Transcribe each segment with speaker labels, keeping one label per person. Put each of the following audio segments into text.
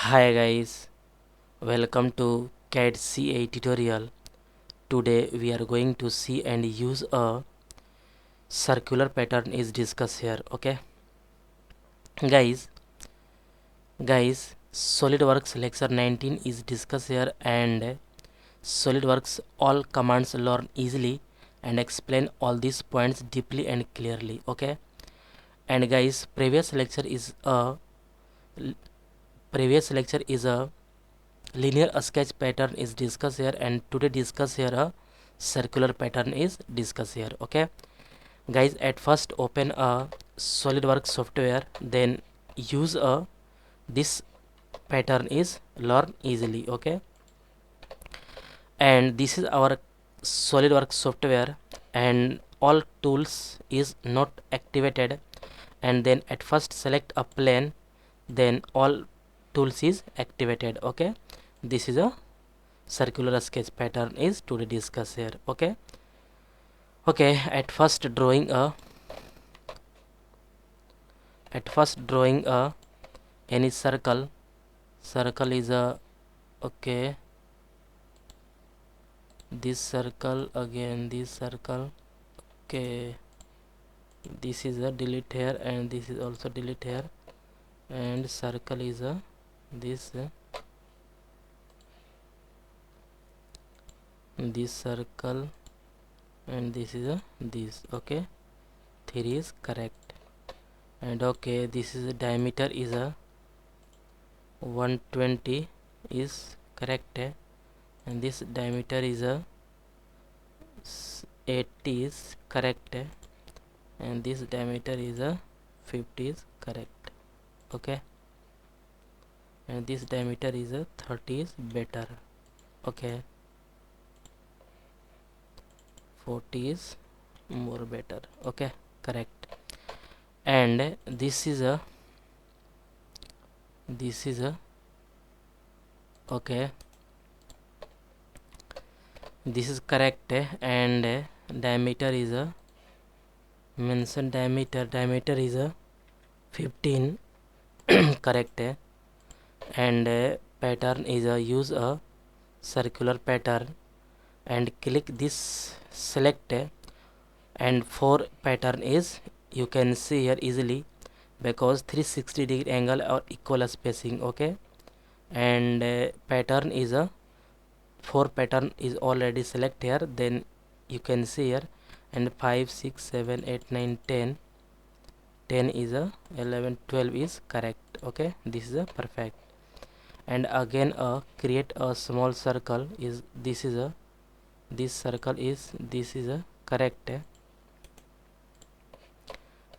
Speaker 1: Hi guys, welcome to CAD CA tutorial. Today we are going to see and use a circular pattern is discussed here. Okay guys, SolidWorks lecture 19 is discussed here, and SolidWorks all commands learn easily and explain all these points deeply and clearly. Okay, and guys, previous lecture is a linear sketch pattern is discussed here, and today discuss here a circular pattern is discussed here. Okay guys, at first open a SolidWorks software, then use a this pattern is learn easily. Okay, and this is our SolidWorks software, and all tools is not activated, and then at first select a plane, then all tools is activated. Okay, this is a circular sketch pattern is to discuss here. Okay, at first drawing a any circle is a okay, this circle, again this circle. Okay, this is a delete here, and this is also delete here, and circle is a this this circle, and this is a this. Okay, 3 is correct. And okay, this is a diameter is a 120 is correct, and this diameter is a 80 is correct, and this diameter is a 50 is correct. Okay, and this diameter is a 30 is better. Okay, 40 is more better. Okay, correct. And this is a okay, this is correct, and diameter is a mention diameter is a 15 correct, and pattern is a use a circular pattern, and click this select, and for pattern is you can see here easily because 360-degree angle or equal spacing. Okay, and pattern is a for pattern is already select here, then you can see here, and 5 6 7 8 9 10 is a 11 12 is correct. Okay, this is a perfect. And again create a small circle is this is a this circle is this is a correct,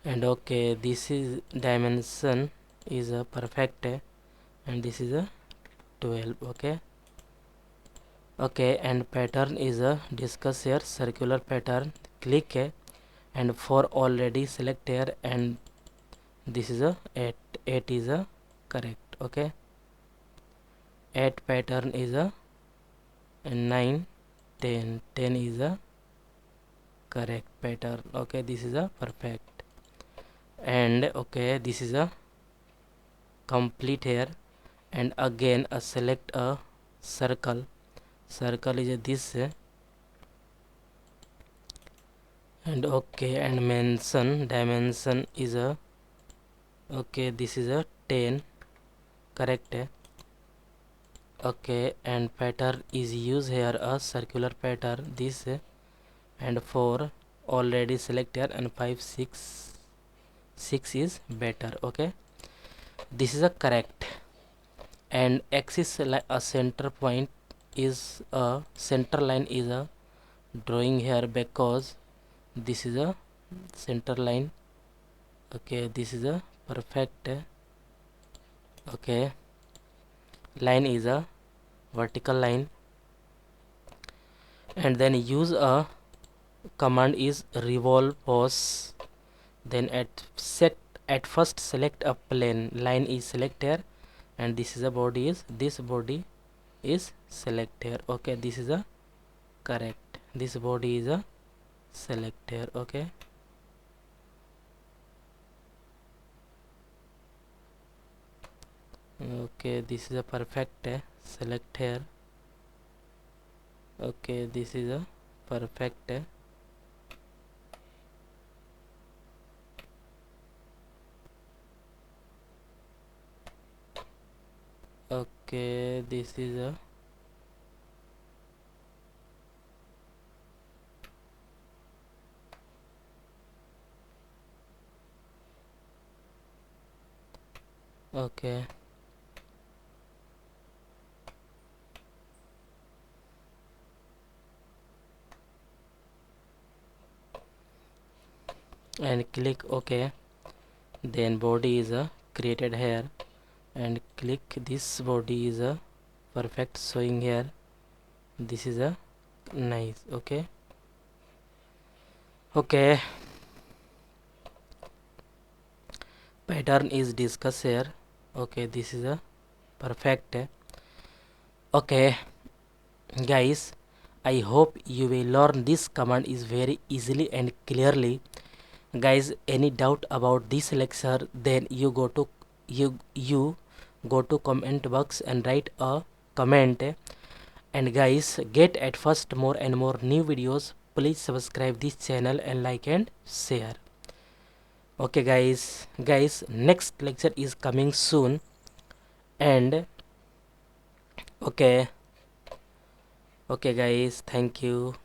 Speaker 1: and okay, this is dimension is a perfect, and this is a 12. Okay, and pattern is a discuss here circular pattern, click, and for already select here, and this is a 8 is a correct. Okay, 8 pattern is a 9 10 is a correct pattern. Okay, this is a perfect. And okay, this is a complete here, and again select a circle is a this, and okay, and mention dimension is a okay, this is a 10 correct. Okay, and pattern is use here a circular pattern this, and 4 already select here, and 5 6 is better. Okay, this is a correct. And axis a center point is a center line is a drawing here because this is a center line. Okay, this is a perfect. Okay, line is a vertical line, and then use a command is revolve pose, then at first select a plane, line is select here, and this is a body is this body is select here. Okay, this is a correct, this body is a select here. Okay, Okay, this is a perfect. Select here. Okay, this is a perfect. Okay, this is a okay. And click OK. Then body is a created here, and click this body is a perfect showing here. This is a nice. Okay. Okay, pattern is discussed here. Okay, this is a perfect. Okay guys, I hope you will learn this command is very easily and clearly. Guys, any doubt about this lecture, then you go to comment box and write a comment. And guys, get at first more and more new videos. Please subscribe this channel and like and share. Okay guys, next lecture is coming soon. And okay guys, thank you.